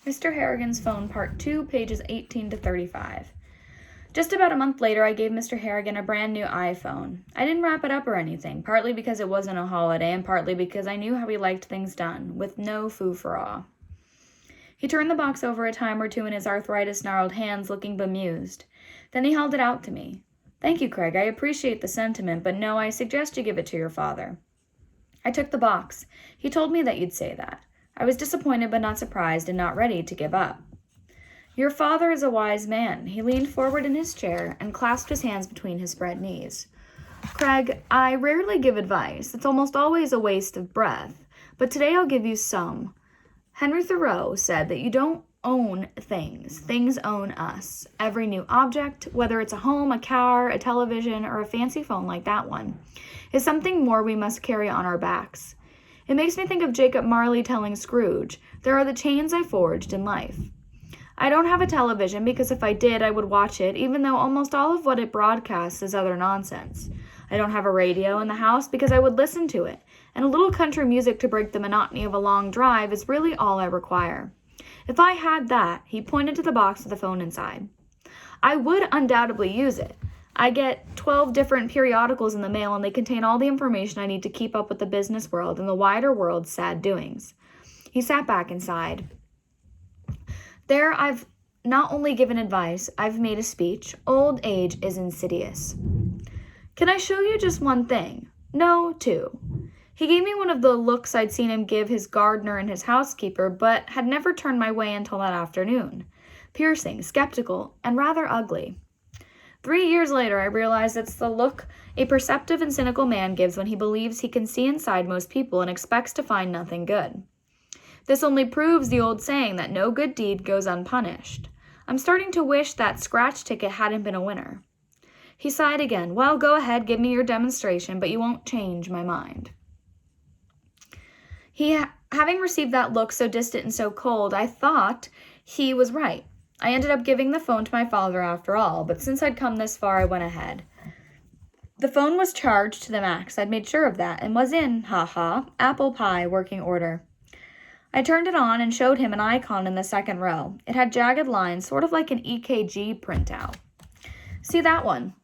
Mr. Harrigan's Phone, Part 2, pages 18 to 35. Just about a month later, I gave Mr. Harrigan a brand new iPhone. I didn't wrap it up or anything, partly because it wasn't a holiday and partly because I knew how he liked things done, with no foo-for-all. He turned the box over a time or two in his arthritis-gnarled hands, looking bemused. Then he held it out to me. "Thank you, Craig. I appreciate the sentiment, but no, I suggest you give it to your father." I took the box. He told me that you'd say that. I was disappointed but not surprised and not ready to give up. "Your father is a wise man." He leaned forward in his chair and clasped his hands between his spread knees. "Craig, I rarely give advice. It's almost always a waste of breath. But today I'll give you some. Henry Thoreau said that you don't own things. Things own us. Every new object, whether it's a home, a car, a television, or a fancy phone like that one, is something more we must carry on our backs. It makes me think of Jacob Marley telling Scrooge, 'There are the chains I forged in life.' I don't have a television because if I did, I would watch it, even though almost all of what it broadcasts is other nonsense. I don't have a radio in the house because I would listen to it, and a little country music to break the monotony of a long drive is really all I require. If I had that," he pointed to the box with the phone inside, "I would undoubtedly use it. I get 12 different periodicals in the mail, and they contain all the information I need to keep up with the business world and the wider world's sad doings." He sat back and sighed. "There I've not only given advice, I've made a speech. Old age is insidious." "Can I show you just one thing?" "No, two." He gave me one of the looks I'd seen him give his gardener and his housekeeper, but had never turned my way until that afternoon. Piercing, skeptical, and rather ugly. 3 years later, I realized it's the look a perceptive and cynical man gives when he believes he can see inside most people and expects to find nothing good. This only proves the old saying that no good deed goes unpunished. I'm starting to wish that scratch ticket hadn't been a winner. He sighed again. "Well, go ahead, give me your demonstration, but you won't change my mind." Having received that look so distant and so cold, I thought he was right. I ended up giving the phone to my father after all, but since I'd come this far, I went ahead. The phone was charged to the max, I'd made sure of that, and was in, apple pie working order. I turned it on and showed him an icon in the second row. It had jagged lines, sort of like an EKG printout. "See that one?"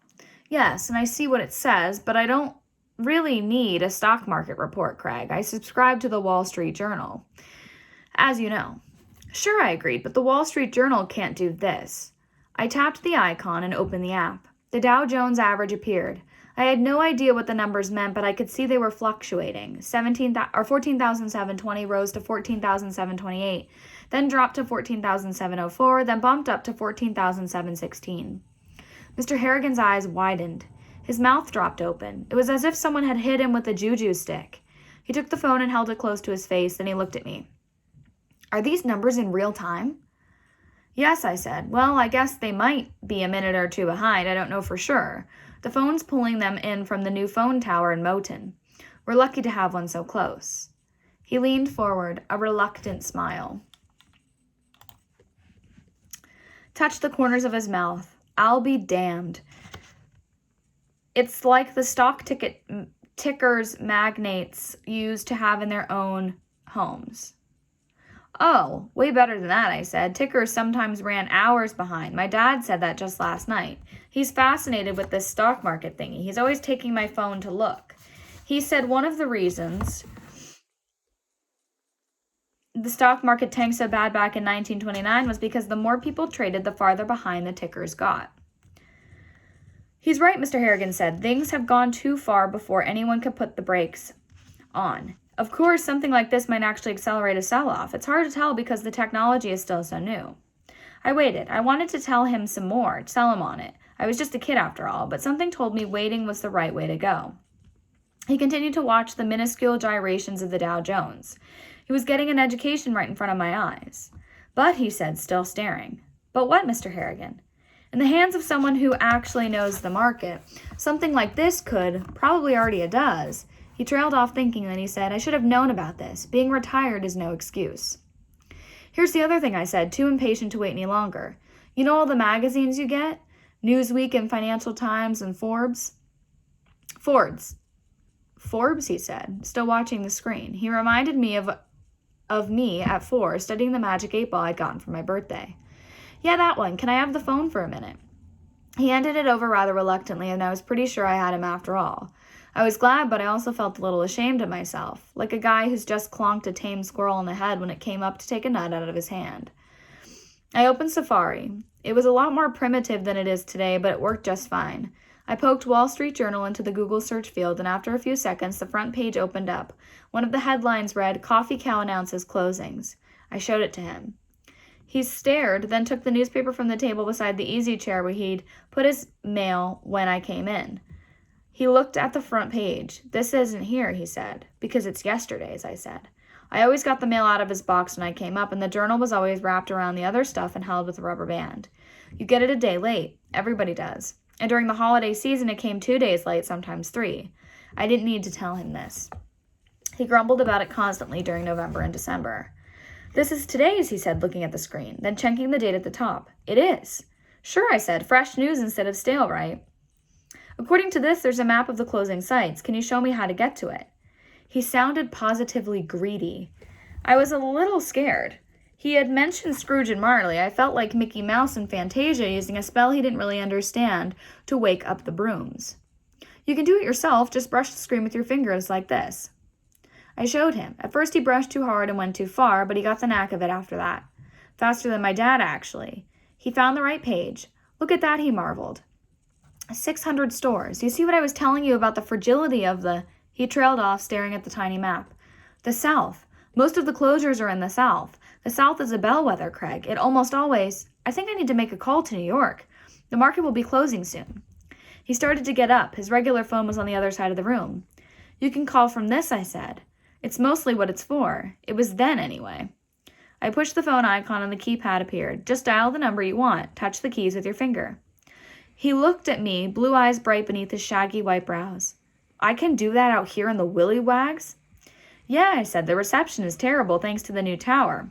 "Yes, and I see what it says, but I don't really need a stock market report, Craig. I subscribe to the Wall Street Journal, as you know." "Sure," I agreed, "but the Wall Street Journal can't do this." I tapped the icon and opened the app. The Dow Jones average appeared. I had no idea what the numbers meant, but I could see they were fluctuating. 14,720 rose to 14,728, then dropped to 14,704, then bumped up to 14,716. Mr. Harrigan's eyes widened. His mouth dropped open. It was as if someone had hit him with a juju stick. He took the phone and held it close to his face, then he looked at me. "Are these numbers in real time?" "Yes," I said. "Well, I guess they might be a minute or two behind. I don't know for sure. The phone's pulling them in from the new phone tower in Moton. We're lucky to have one so close." He leaned forward, a reluctant smile touched the corners of his mouth. "I'll be damned. It's like the stock tickers magnates used to have in their own homes." "Oh, way better than that," I said. "Tickers sometimes ran hours behind. My dad said that just last night. He's fascinated with this stock market thingy. He's always taking my phone to look. He said one of the reasons the stock market tanked so bad back in 1929 was because the more people traded, the farther behind the tickers got." "He's right," Mr. Harrigan said. "Things have gone too far before anyone could put the brakes on. Of course, something like this might actually accelerate a sell-off. It's hard to tell because the technology is still so new." I waited. I wanted to tell him some more, sell him on it. I was just a kid after all, but something told me waiting was the right way to go. He continued to watch the minuscule gyrations of the Dow Jones. He was getting an education right in front of my eyes. "But," he said, still staring. "But what, Mr. Harrigan?" "In the hands of someone who actually knows the market, something like this could, probably already it does." He trailed off thinking, then he said, "I should have known about this. Being retired is no excuse." "Here's the other thing," I said, too impatient to wait any longer. "You know all the magazines you get? Newsweek and Financial Times and Forbes?" "Forbes," he said, still watching the screen. He reminded me of of me at 4 studying the magic 8-ball I'd gotten for my birthday. Yeah, that one. Can I have the phone for a minute? He handed it over rather reluctantly, and I was pretty sure I had him after all. I was glad, but I also felt a little ashamed of myself, like a guy who's just clonked a tame squirrel on the head when it came up to take a nut out of his hand. I opened Safari. It was a lot more primitive than it is today, but it worked just fine. I poked Wall Street Journal into the Google search field, and after a few seconds, the front page opened up. One of the headlines read, "Coffee Cow Announces Closings." I showed it to him. He stared, then took the newspaper from the table beside the easy chair where he'd put his mail when I came in. He looked at the front page. "This isn't here," he said. "Because it's yesterday's," I said. I always got the mail out of his box when I came up, and the journal was always wrapped around the other stuff and held with a rubber band. You get it a day late. Everybody does. And during the holiday season, it came 2 days late, sometimes 3. I didn't need to tell him this. He grumbled about it constantly during November and December. "This is today's," he said, looking at the screen, then checking the date at the top. "It is." "Sure," I said. "Fresh news instead of stale, right?" "According to this, there's a map of the closing sites. Can you show me how to get to it?" He sounded positively greedy. I was a little scared. He had mentioned Scrooge and Marley. I felt like Mickey Mouse in Fantasia using a spell he didn't really understand to wake up the brooms. "You can do it yourself. Just brush the screen with your fingers like this." I showed him. At first he brushed too hard and went too far, but he got the knack of it after that. Faster than my dad, actually. He found the right page. "Look at that," he marveled. 600 stores. You see what I was telling you about the fragility of the... He trailed off, staring at the tiny map. "The South. Most of the closures are in the South. The South is a bellwether, Craig. It almost always... I think I need to make a call to New York. The market will be closing soon." He started to get up. His regular phone was on the other side of the room. "You can call from this," I said. "It's mostly what it's for." It was then, anyway. I pushed the phone icon and the keypad appeared. "Just dial the number you want. Touch the keys with your finger." He looked at me, blue eyes bright beneath his shaggy white brows. "I can do that out here in the Willy Wags?" "Yeah," I said. "The reception is terrible thanks to the new tower."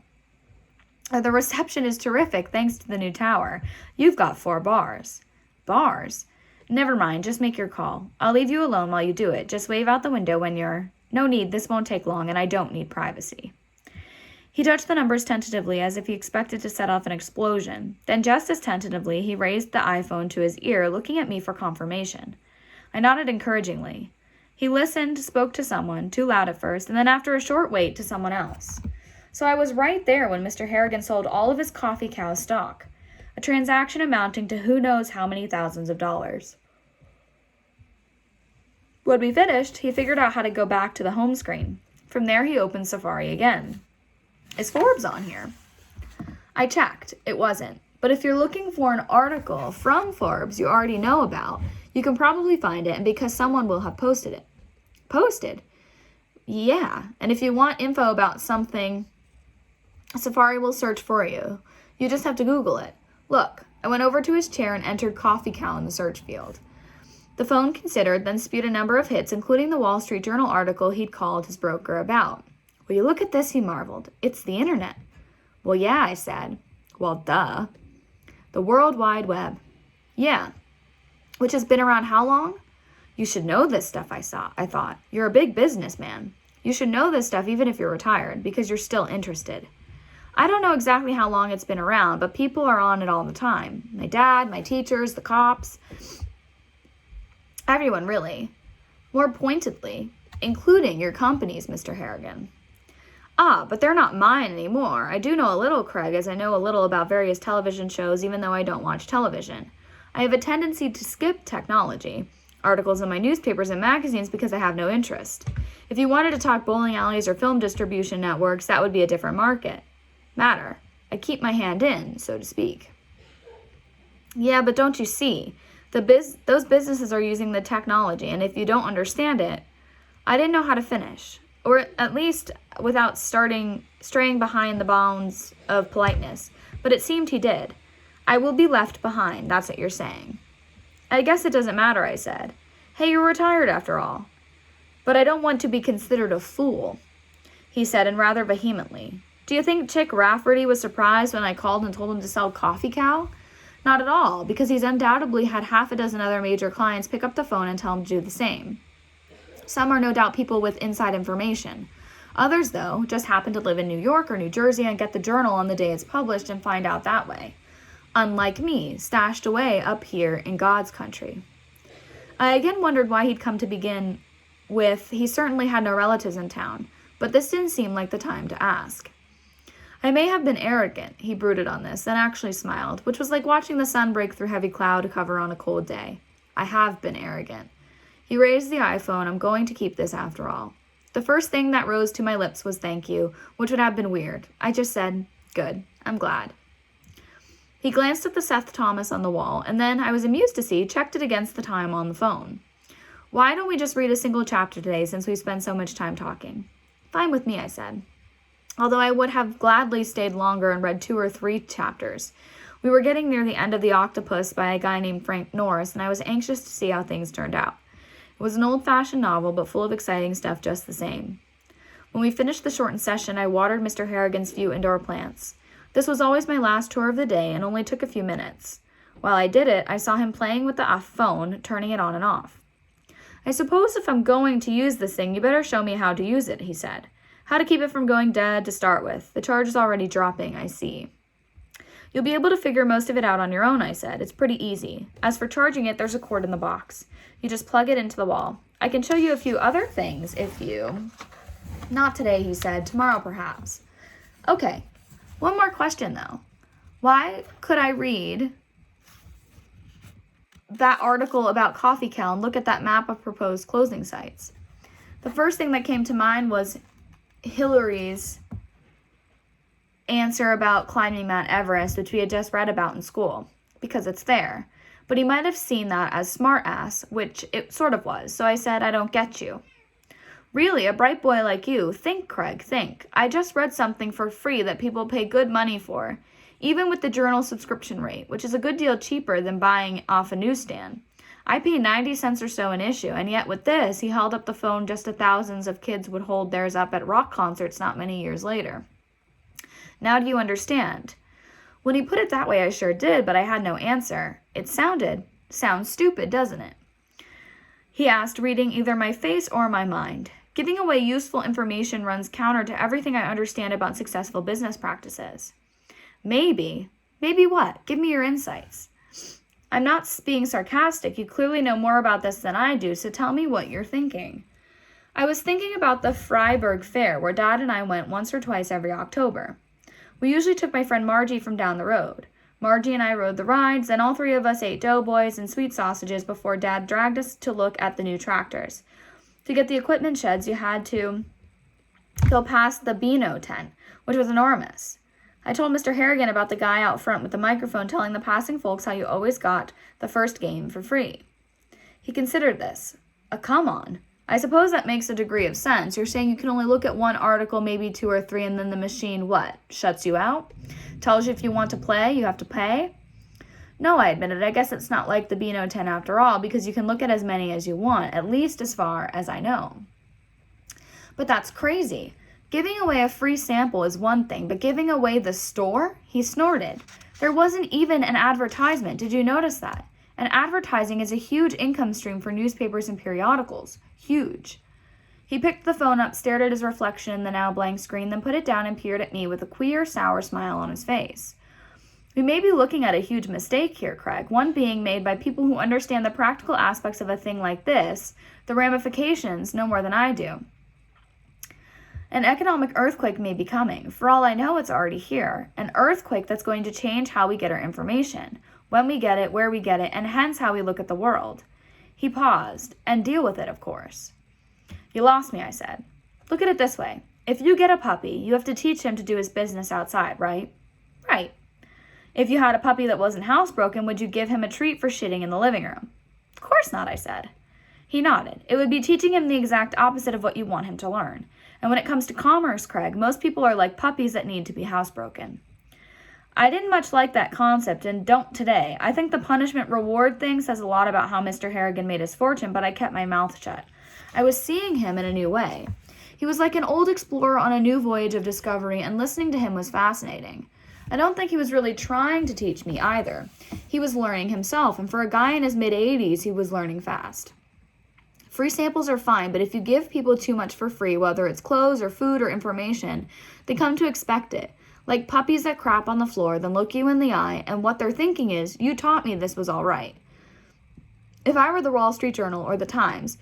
"The reception is terrific thanks to the new tower. You've got 4 bars." "Bars?" "Never mind. Just make your call. I'll leave you alone while you do it. Just wave out the window when you're... No need. This won't take long, and I don't need privacy." He touched the numbers tentatively as if he expected to set off an explosion. Then just as tentatively, he raised the iPhone to his ear, looking at me for confirmation. I nodded encouragingly. He listened, spoke to someone, too loud at first, and then after a short wait to someone else. So I was right there when Mr. Harrigan sold all of his Coffee Cow stock, a transaction amounting to who knows how many thousands of dollars. When we finished, he figured out how to go back to the home screen. From there, he opened Safari again. "Is Forbes on here?" I checked. It wasn't. But if you're looking for an article from Forbes you already know about, you can probably find it, and because someone will have posted it. Posted? Yeah. And if you want info about something, Safari will search for you. You just have to Google it. Look, I went over to his chair and entered Coffee Cow in the search field. The phone considered, then spewed a number of hits, including the Wall Street Journal article he'd called his broker about. "Will you look at this?" he marveled. "It's the internet." "Well, yeah," I said. "Well, duh." "The World Wide Web." "Yeah." "Which has been around how long?" "You should know this stuff," I thought. "You're a big businessman. You should know this stuff even if you're retired, because you're still interested." I don't know exactly how long it's been around, but people are on it all the time. My dad, my teachers, the cops. Everyone, really. More pointedly, including your companies, Mr. Harrigan. "Ah, but they're not mine anymore. I do know a little, Craig, as I know a little about various television shows, even though I don't watch television. I have a tendency to skip technology, articles in my newspapers and magazines, because I have no interest. If you wanted to talk bowling alleys or film distribution networks, that would be a different matter. I keep my hand in, so to speak." "Yeah, but don't you see? Those businesses are using the technology, and if you don't understand it..." I didn't know how to finish, or at least without straying behind the bounds of politeness, but it seemed he did. "I will be left behind, that's what you're saying." "I guess it doesn't matter," I said. "Hey, you're retired after all." "But I don't want to be considered a fool," he said, and rather vehemently. "Do you think Chick Rafferty was surprised when I called and told him to sell Coffee Cow? Not at all, because he's undoubtedly had 6 other major clients pick up the phone and tell him to do the same. Some are no doubt people with inside information. Others, though, just happen to live in New York or New Jersey and get the journal on the day it's published and find out that way. Unlike me, stashed away up here in God's country. I again wondered why he'd come to begin with. He certainly had no relatives in town, but this didn't seem like the time to ask. I may have been arrogant, he brooded on this, then actually smiled, which was like watching the sun break through heavy cloud cover on a cold day. I have been arrogant. He raised the iPhone. I'm going to keep this after all. The first thing that rose to my lips was thank you, which would have been weird. I just said, good, I'm glad. He glanced at the Seth Thomas on the wall, and then, I was amused to see, checked it against the time on the phone. Why don't we just read a single chapter today since we spend so much time talking? Fine with me, I said. Although I would have gladly stayed longer and read 2 or 3 chapters. We were getting near the end of The Octopus by a guy named Frank Norris, and I was anxious to see how things turned out. It was an old-fashioned novel, but full of exciting stuff just the same. When we finished the shortened session, I watered Mr. Harrigan's few indoor plants. This was always my last tour of the day and only took a few minutes. While I did it, I saw him playing with the phone, turning it on and off. I suppose if I'm going to use this thing, you better show me how to use it, he said. How to keep it from going dead to start with. The charge is already dropping, I see. You'll be able to figure most of it out on your own, I said. It's pretty easy. As for charging it, there's a cord in the box. You just plug it into the wall. I can show you a few other things if you... Not today, he said. Tomorrow, perhaps. Okay. One more question, though. Why could I read that article about Coffee Cow and look at that map of proposed closing sites? The first thing that came to mind was Hillary's answer about climbing Mount Everest, which we had just read about in school, because it's there. But he might have seen that as smart-ass, which it sort of was, so I said, I don't get you. Really, a bright boy like you. Think, Craig, think. I just read something for free that people pay good money for, even with the journal subscription rate, which is a good deal cheaper than buying off a newsstand. I pay 90 cents or so an issue, and yet with this, he held up the phone just as thousands of kids would hold theirs up at rock concerts not many years later. Now do you understand? When he put it that way, I sure did, but I had no answer. It sounds stupid, doesn't it? He asked, reading either my face or my mind. Giving away useful information runs counter to everything I understand about successful business practices. Maybe. Maybe what? Give me your insights. I'm not being sarcastic. You clearly know more about this than I do, so tell me what you're thinking. I was thinking about the Freiburg Fair, where Dad and I went once or twice every October. We usually took my friend Margie from down the road. Margie and I rode the rides, and all 3 of us ate doughboys and sweet sausages before Dad dragged us to look at the new tractors. To get the equipment sheds, you had to go past the Beano tent, which was enormous. I told Mr. Harrigan about the guy out front with the microphone telling the passing folks how you always got the first game for free. He considered this. Come on. I suppose that makes a degree of sense. You're saying you can only look at one article, maybe 2 or 3, and then the machine, what, shuts you out? Tells you if you want to play, you have to pay? No, I admitted. I guess it's not like the Beano 10 after all, because you can look at as many as you want, at least as far as I know. But that's crazy. Giving away a free sample is one thing, but giving away the store? He snorted. There wasn't even an advertisement. Did you notice that? And advertising is a huge income stream for newspapers and periodicals. Huge. He picked the phone up, stared at his reflection in the now blank screen, then put it down and peered at me with a queer, sour smile on his face. We may be looking at a huge mistake here, Craig, one being made by people who understand the practical aspects of a thing like this, the ramifications, no more than I do. An economic earthquake may be coming. For all I know, it's already here. An earthquake that's going to change how we get our information, when we get it, where we get it, and hence how we look at the world. He paused, and deal with it, of course. You lost me, I said. Look at it this way. If you get a puppy, you have to teach him to do his business outside, right? Right. If you had a puppy that wasn't housebroken, would you give him a treat for shitting in the living room? Of course not, I said. He nodded. It would be teaching him the exact opposite of what you want him to learn. And when it comes to commerce, Craig, most people are like puppies that need to be housebroken. I didn't much like that concept, and don't today. I think the punishment-reward thing says a lot about how Mr. Harrigan made his fortune, but I kept my mouth shut. I was seeing him in a new way. He was like an old explorer on a new voyage of discovery, and listening to him was fascinating. I don't think he was really trying to teach me either. He was learning himself, and for a guy in his mid-80s, he was learning fast. Free samples are fine, but if you give people too much for free, whether it's clothes or food or information, they come to expect it. Like puppies that crap on the floor, then look you in the eye, and what they're thinking is, you taught me this was all right. If I were the Wall Street Journal or the Times,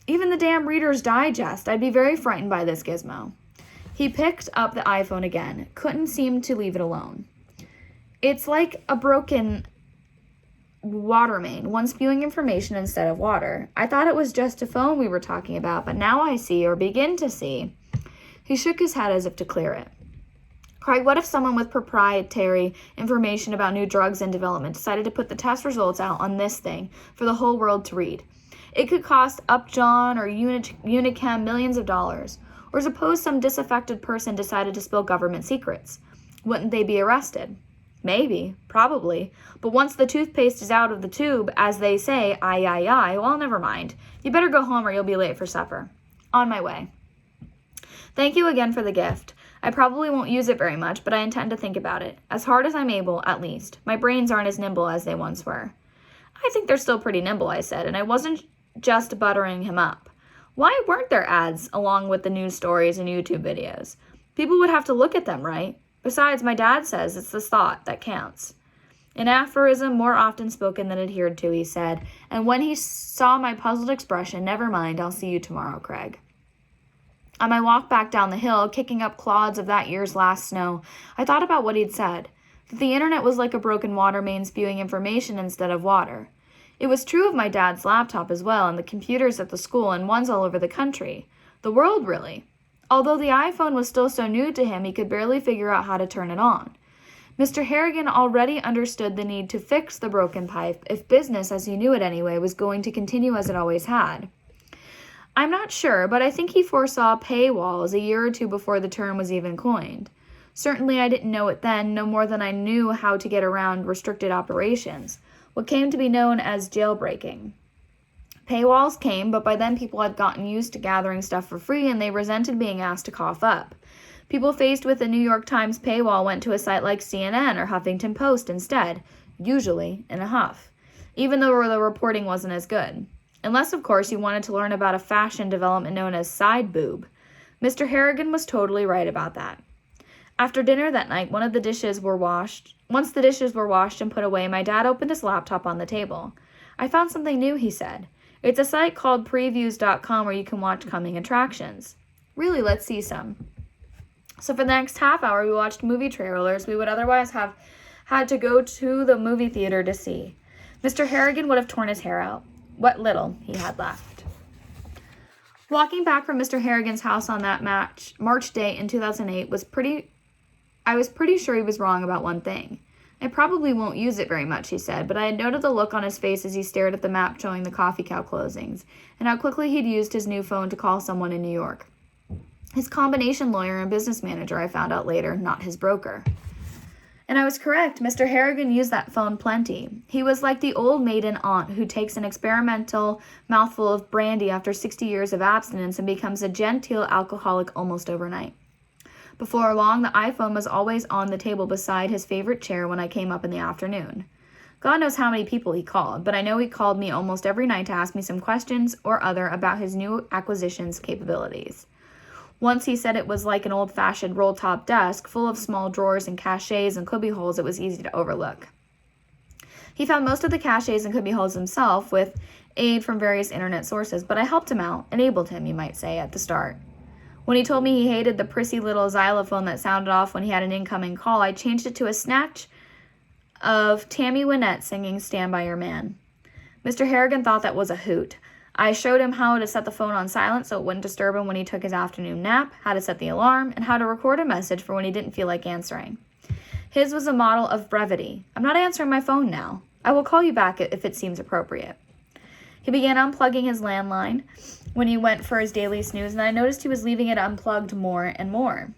even the damn Reader's Digest, I'd be very frightened by this gizmo. He picked up the iPhone again, couldn't seem to leave it alone. It's like a broken water main, one spewing information instead of water. I thought it was just a phone we were talking about, but now I see, or begin to see. He shook his head as if to clear it. Craig, what if someone with proprietary information about new drugs in development decided to put the test results out on this thing for the whole world to read? It could cost Upjohn or Unichem millions of dollars. Or suppose some disaffected person decided to spill government secrets. Wouldn't they be arrested? Maybe, probably. But once the toothpaste is out of the tube, as they say, aye, well, never mind. You better go home or you'll be late for supper. On my way. Thank you again for the gift. I probably won't use it very much, but I intend to think about it. As hard as I'm able, at least. My brains aren't as nimble as they once were. I think they're still pretty nimble, I said, and I wasn't just buttering him up. Why weren't there ads along with the news stories and YouTube videos? People would have to look at them, right? Besides, my dad says it's the thought that counts. An aphorism more often spoken than adhered to, he said, and when he saw my puzzled expression, never mind, I'll see you tomorrow, Craig. On my walk back down the hill, kicking up clods of that year's last snow, I thought about what he'd said, that the internet was like a broken water main spewing information instead of water. It was true of my dad's laptop as well, and the computers at the school, and ones all over the country. The world, really. Although the iPhone was still so new to him, he could barely figure out how to turn it on. Mr. Harrigan already understood the need to fix the broken pipe if business, as he knew it anyway, was going to continue as it always had. I'm not sure, but I think he foresaw paywalls a year or two before the term was even coined. Certainly I didn't know it then, no more than I knew how to get around restricted operations, what came to be known as jailbreaking. Paywalls came, but by then people had gotten used to gathering stuff for free and they resented being asked to cough up. People faced with a New York Times paywall went to a site like CNN or Huffington Post instead, usually in a huff, even though the reporting wasn't as good. Unless, of course, you wanted to learn about a fashion development known as side boob. Mr. Harrigan was totally right about that. After dinner that night, once the dishes were washed and put away, my dad opened his laptop on the table. I found something new, he said. It's a site called previews.com where you can watch coming attractions. Really, let's see some. So for the next half hour, we watched movie trailers we would otherwise have had to go to the movie theater to see. Mr. Harrigan would have torn his hair out. What little he had left. Walking back from Mr. Harrigan's house on that March day in 2008 I was pretty sure he was wrong about one thing. I probably won't use it very much, he said, but I had noted the look on his face as he stared at the map showing the coffee cow closings, and how quickly he'd used his new phone to call someone in New York. His combination lawyer and business manager, I found out later, not his broker. And I was correct. Mr. Harrigan used that phone plenty. He was like the old maiden aunt who takes an experimental mouthful of brandy after 60 years of abstinence and becomes a genteel alcoholic almost overnight. Before long, the iPhone was always on the table beside his favorite chair when I came up in the afternoon. God knows how many people he called, but I know he called me almost every night to ask me some questions or other about his new acquisition's capabilities. Once he said it was like an old-fashioned roll-top desk full of small drawers and caches and cubbyholes it was easy to overlook. He found most of the caches and cubbyholes himself with aid from various internet sources, but I helped him out, enabled him, you might say, at the start. When he told me he hated the prissy little xylophone that sounded off when he had an incoming call, I changed it to a snatch of Tammy Wynette singing Stand By Your Man. Mr. Harrigan thought that was a hoot. I showed him how to set the phone on silent so it wouldn't disturb him when he took his afternoon nap, how to set the alarm, and how to record a message for when he didn't feel like answering. His was a model of brevity. I'm not answering my phone now. I will call you back if it seems appropriate. He began unplugging his landline when he went for his daily snooze, and I noticed he was leaving it unplugged more and more.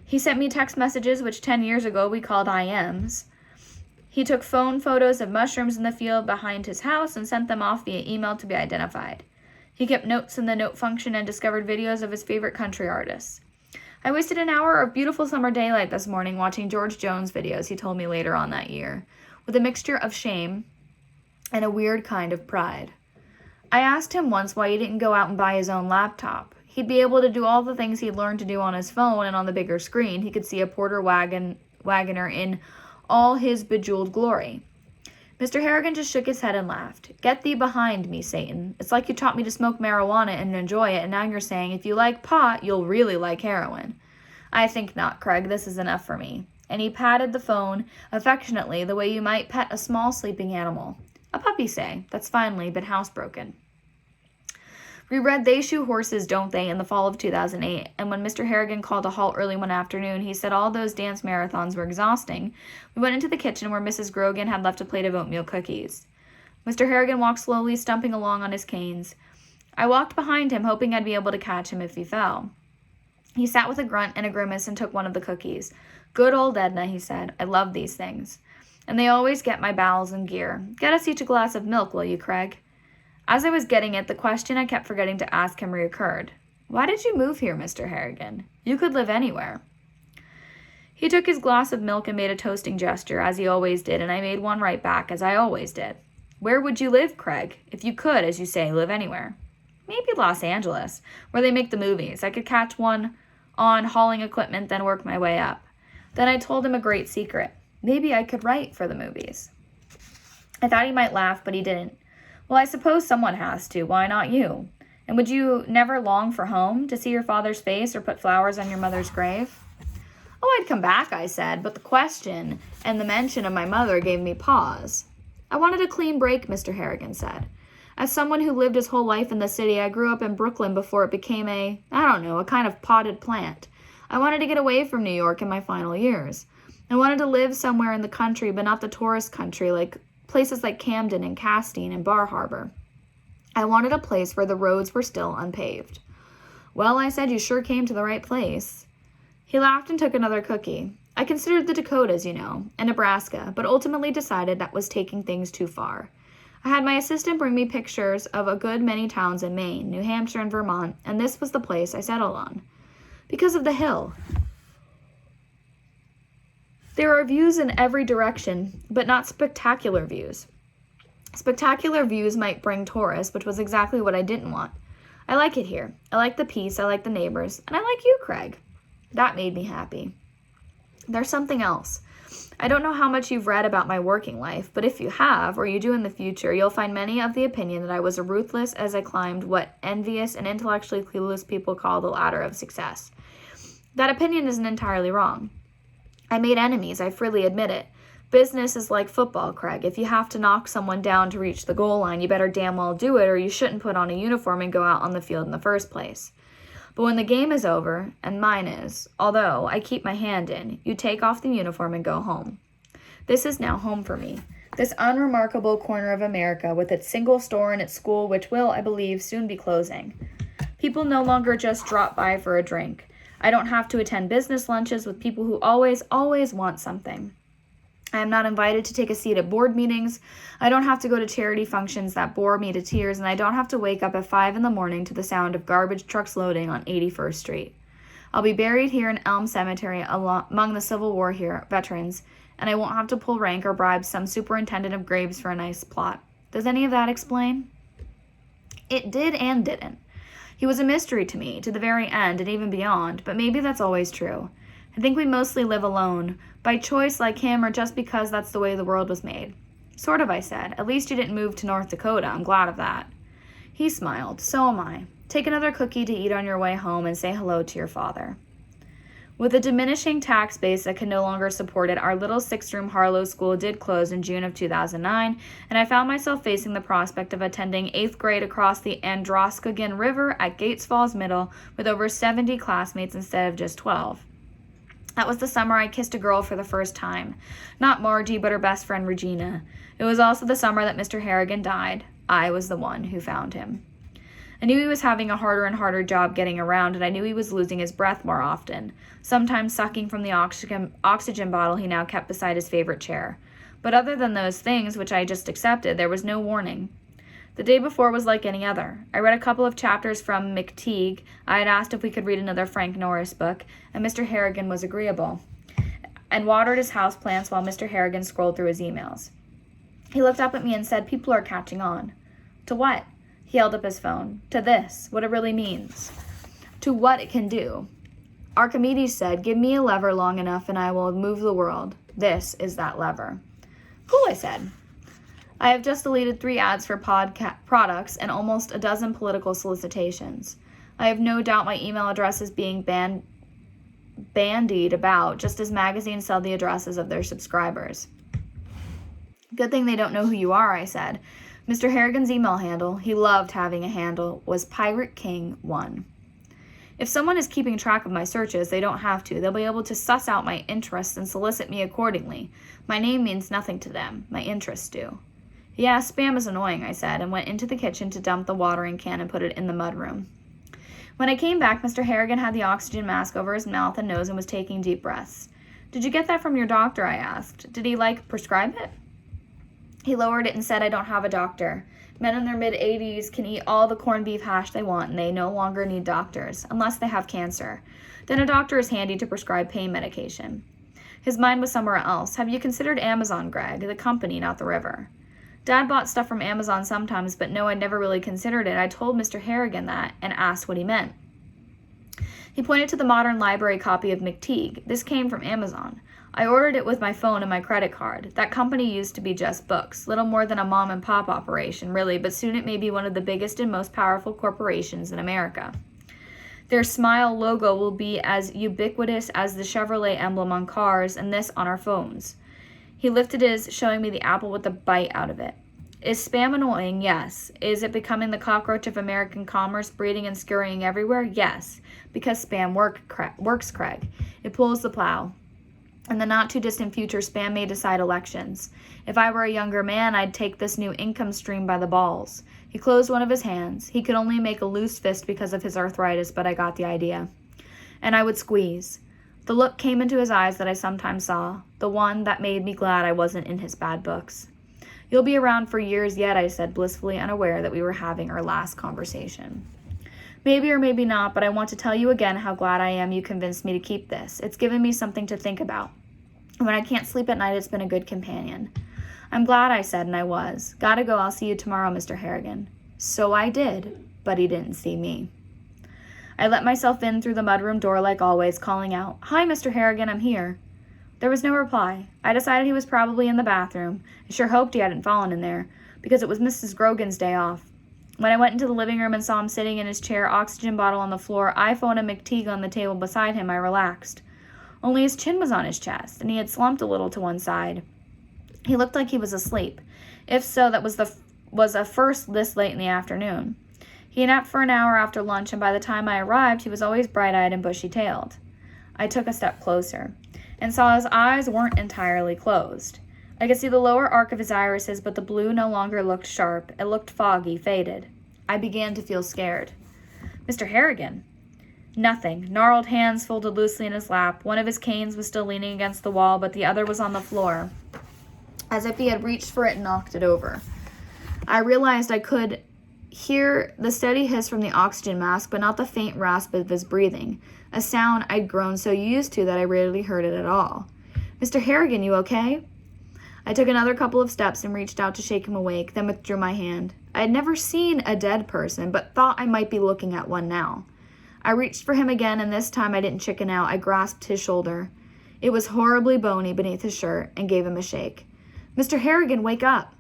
He sent me text messages, which 10 years ago we called IMs. He took phone photos of mushrooms in the field behind his house and sent them off via email to be identified. He kept notes in the note function and discovered videos of his favorite country artists. I wasted an hour of beautiful summer daylight this morning watching George Jones videos, he told me later on that year, with a mixture of shame and a weird kind of pride. I asked him once why he didn't go out and buy his own laptop. He'd be able to do all the things he'd learned to do on his phone, and on the bigger screen he could see a Porter Wagoner in all his bejeweled glory. Mr. Harrigan just shook his head and laughed. Get thee behind me, Satan. It's like you taught me to smoke marijuana and enjoy it, and now you're saying if you like pot, you'll really like heroin. I think not, Craig. This is enough for me. And he patted the phone affectionately the way you might pet a small sleeping animal. A puppy, say, that's finally been housebroken. We read They Shoe Horses, Don't They, in the fall of 2008, and when Mr. Harrigan called a halt early one afternoon, he said all those dance marathons were exhausting. We went into the kitchen where Mrs. Grogan had left a plate of oatmeal cookies. Mr. Harrigan walked slowly, stumping along on his canes. I walked behind him, hoping I'd be able to catch him if he fell. He sat with a grunt and a grimace and took one of the cookies. Good old Edna, he said. I love these things. And they always get my bowels in gear. Get us each a glass of milk, will you, Craig? As I was getting it, the question I kept forgetting to ask him reoccurred. Why did you move here, Mr. Harrigan? You could live anywhere. He took his glass of milk and made a toasting gesture, as he always did, and I made one right back, as I always did. Where would you live, Craig? If you could, as you say, live anywhere. Maybe Los Angeles, where they make the movies. I could catch one on hauling equipment, then work my way up. Then I told him a great secret. Maybe I could write for the movies. I thought he might laugh, but he didn't. Well, I suppose someone has to. Why not you? And would you never long for home, to see your father's face or put flowers on your mother's grave? Oh, I'd come back, I said, but the question and the mention of my mother gave me pause. I wanted a clean break, Mr. Harrigan said. As someone who lived his whole life in the city, I grew up in Brooklyn before it became a kind of potted plant. I wanted to get away from New York in my final years. I wanted to live somewhere in the country, but not the tourist country, like places like Camden and Castine and Bar Harbor. I wanted a place where the roads were still unpaved. Well, I said, you sure came to the right place. He laughed and took another cookie. I considered the Dakotas, and Nebraska, but ultimately decided that was taking things too far. I had my assistant bring me pictures of a good many towns in Maine, New Hampshire, and Vermont, and this was the place I settled on. Because of the hill. There are views in every direction, but not spectacular views. Spectacular views might bring tourists, which was exactly what I didn't want. I like it here. I like the peace, I like the neighbors, and I like you, Craig. That made me happy. There's something else. I don't know how much you've read about my working life, but if you have, or you do in the future, you'll find many of the opinion that I was ruthless as I climbed what envious and intellectually clueless people call the ladder of success. That opinion isn't entirely wrong. I made enemies, I freely admit it. Business is like football, Craig. If you have to knock someone down to reach the goal line, you better damn well do it, or you shouldn't put on a uniform and go out on the field in the first place. But when the game is over, and mine is, although I keep my hand in, you take off the uniform and go home. This is now home for me. This unremarkable corner of America with its single store and its school, which will, I believe, soon be closing. People no longer just drop by for a drink. I don't have to attend business lunches with people who always want something. I am not invited to take a seat at board meetings. I don't have to go to charity functions that bore me to tears, and I don't have to wake up at 5 a.m. to the sound of garbage trucks loading on 81st Street. I'll be buried here in Elm Cemetery among the Civil War veterans, and I won't have to pull rank or bribe some superintendent of graves for a nice plot. Does any of that explain? It did and didn't. He was a mystery to me, to the very end and even beyond, but maybe that's always true. I think we mostly live alone, by choice like him or just because that's the way the world was made. Sort of, I said. At least you didn't move to North Dakota. I'm glad of that. He smiled. So am I. Take another cookie to eat on your way home and say hello to your father. With a diminishing tax base that could no longer support it, our little 6-room Harlow school did close in June of 2009, and I found myself facing the prospect of attending 8th grade across the Androscoggin River at Gates Falls Middle with over 70 classmates instead of just 12. That was the summer I kissed a girl for the first time. Not Margie, but her best friend Regina. It was also the summer that Mr. Harrigan died. I was the one who found him. I knew he was having a harder and harder job getting around, and I knew he was losing his breath more often, sometimes sucking from the oxygen bottle he now kept beside his favorite chair. But other than those things, which I just accepted, there was no warning. The day before was like any other. I read a couple of chapters from McTeague. I had asked if we could read another Frank Norris book, and Mr. Harrigan was agreeable, and watered his houseplants while Mr. Harrigan scrolled through his emails. He looked up at me and said, "People are catching on." To what? He held up his phone. To this, what it really means. To what it can do. Archimedes said, give me a lever long enough and I will move the world. This is that lever. Cool, I said. I have just deleted 3 ads for products and almost a dozen political solicitations. I have no doubt my email address is being bandied about, just as magazines sell the addresses of their subscribers. Good thing they don't know who you are, I said. Mr. Harrigan's email handle, he loved having a handle, was Pirate King 1. If someone is keeping track of my searches, they don't have to. They'll be able to suss out my interests and solicit me accordingly. My name means nothing to them. My interests do. Yeah, spam is annoying, I said, and went into the kitchen to dump the watering can and put it in the mudroom. When I came back, Mr. Harrigan had the oxygen mask over his mouth and nose and was taking deep breaths. Did you get that from your doctor, I asked. Did he, prescribe it? He lowered it and said, I don't have a doctor. Men in their mid-80s can eat all the corned beef hash they want, and they no longer need doctors, unless they have cancer. Then a doctor is handy to prescribe pain medication. His mind was somewhere else. Have you considered Amazon, Greg? The company, not the river. Dad bought stuff from Amazon sometimes, but no, I'd never really considered it. I told Mr. Harrigan that and asked what he meant. He pointed to the modern library copy of McTeague. This came from Amazon. I ordered it with my phone and my credit card. That company used to be just books, little more than a mom-and-pop operation, really, but soon it may be one of the biggest and most powerful corporations in America. Their smile logo will be as ubiquitous as the Chevrolet emblem on cars and this on our phones. He lifted his, showing me the apple with a bite out of it. Is spam annoying? Yes. Is it becoming the cockroach of American commerce, breeding and scurrying everywhere? Yes. Because spam works, Craig. It pulls the plow. In the not-too-distant future, spam may decide elections. If I were a younger man, I'd take this new income stream by the balls. He closed one of his hands. He could only make a loose fist because of his arthritis, but I got the idea. And I would squeeze. The look came into his eyes that I sometimes saw, the one that made me glad I wasn't in his bad books. You'll be around for years yet, I said, blissfully unaware that we were having our last conversation. Maybe or maybe not, but I want to tell you again how glad I am you convinced me to keep this. It's given me something to think about. When I can't sleep at night, it's been a good companion. I'm glad, I said, and I was. Gotta go, I'll see you tomorrow, Mr. Harrigan. So I did, but he didn't see me. I let myself in through the mudroom door like always, calling out, Hi, Mr. Harrigan, I'm here. There was no reply. I decided he was probably in the bathroom. I sure hoped he hadn't fallen in there, because it was Mrs. Grogan's day off. When I went into the living room and saw him sitting in his chair, oxygen bottle on the floor, iPhone and McTeague on the table beside him, I relaxed. Only his chin was on his chest, and he had slumped a little to one side. He looked like he was asleep. If so, that was a first this late in the afternoon. He napped for an hour after lunch, and by the time I arrived, he was always bright-eyed and bushy-tailed. I took a step closer, and saw his eyes weren't entirely closed. I could see the lower arc of his irises, but the blue no longer looked sharp. It looked foggy, faded. I began to feel scared. Mr. Harrigan. Nothing. Gnarled hands folded loosely in his lap. One of his canes was still leaning against the wall, but the other was on the floor, as if he had reached for it and knocked it over. I realized I could hear the steady hiss from the oxygen mask, but not the faint rasp of his breathing, a sound I'd grown so used to that I rarely heard it at all. Mr. Harrigan, you okay? I took another couple of steps and reached out to shake him awake, then withdrew my hand. I had never seen a dead person, but thought I might be looking at one now. I reached for him again, and this time I didn't chicken out. I grasped his shoulder. It was horribly bony beneath his shirt, and gave him a shake. Mr. Harrigan, wake up!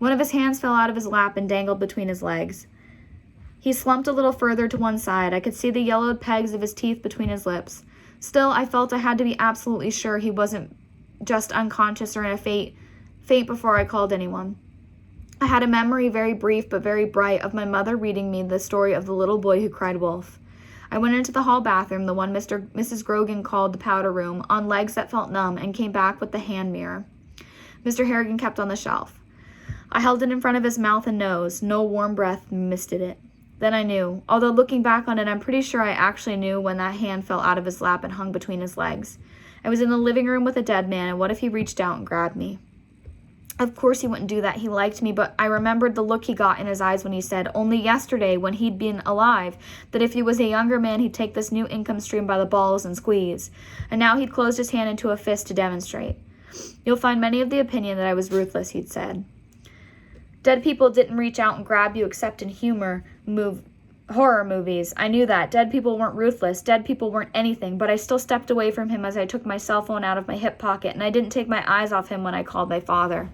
One of his hands fell out of his lap and dangled between his legs. He slumped a little further to one side. I could see the yellowed pegs of his teeth between his lips. Still, I felt I had to be absolutely sure he wasn't just unconscious or in a faint before I called anyone. I had a memory, very brief but very bright, of my mother reading me the story of the little boy who cried wolf. I went into the hall bathroom, the one Mrs. Grogan called the powder room, on legs that felt numb, and came back with the hand mirror Mr. Harrigan kept on the shelf. I held it in front of his mouth and nose. No warm breath misted it. Then I knew. Although looking back on it, I'm pretty sure I actually knew when that hand fell out of his lap and hung between his legs. I was in the living room with a dead man, and what if he reached out and grabbed me? Of course he wouldn't do that. He liked me, but I remembered the look he got in his eyes when he said, only yesterday, when he'd been alive, that if he was a younger man, he'd take this new income stream by the balls and squeeze. And now he'd closed his hand into a fist to demonstrate. You'll find many of the opinion that I was ruthless, he'd said. Dead people didn't reach out and grab you except in horror movies. I knew that. Dead people weren't ruthless. Dead people weren't anything, but I still stepped away from him as I took my cell phone out of my hip pocket, and I didn't take my eyes off him when I called my father.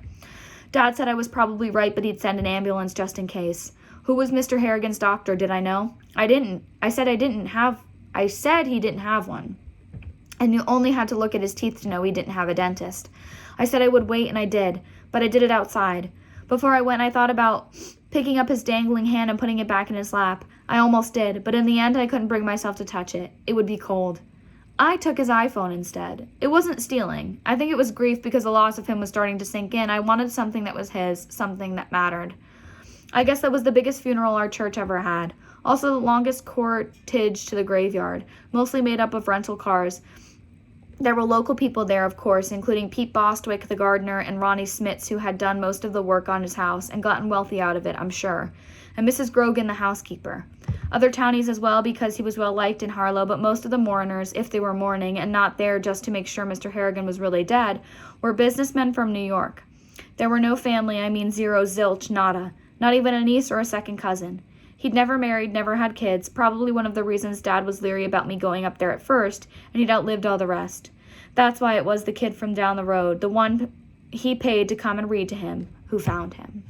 Dad said I was probably right, but he'd send an ambulance just in case. Who was Mr. Harrigan's doctor? Did I know? I didn't. I said he didn't have one. And you only had to look at his teeth to know he didn't have a dentist. I said I would wait, and I did, but I did it outside. Before I went, I thought about picking up his dangling hand and putting it back in his lap. I almost did, but in the end I couldn't bring myself to touch it. It would be cold. I took his iPhone instead. It wasn't stealing. I think it was grief because the loss of him was starting to sink in. I wanted something that was his, something that mattered. I guess that was the biggest funeral our church ever had. Also the longest cortege to the graveyard, mostly made up of rental cars. There were local people there, of course, including Pete Bostwick, the gardener, and Ronnie Smits, who had done most of the work on his house and gotten wealthy out of it, I'm sure, and Mrs. Grogan, the housekeeper. Other townies as well, because he was well-liked in Harlow, but most of the mourners, if they were mourning and not there just to make sure Mr. Harrigan was really dead, were businessmen from New York. There were no family, I mean zero, zilch, nada, not even a niece or a second cousin. He'd never married, never had kids, probably one of the reasons Dad was leery about me going up there at first, and he'd outlived all the rest. That's why it was the kid from down the road, the one he paid to come and read to him, who found him.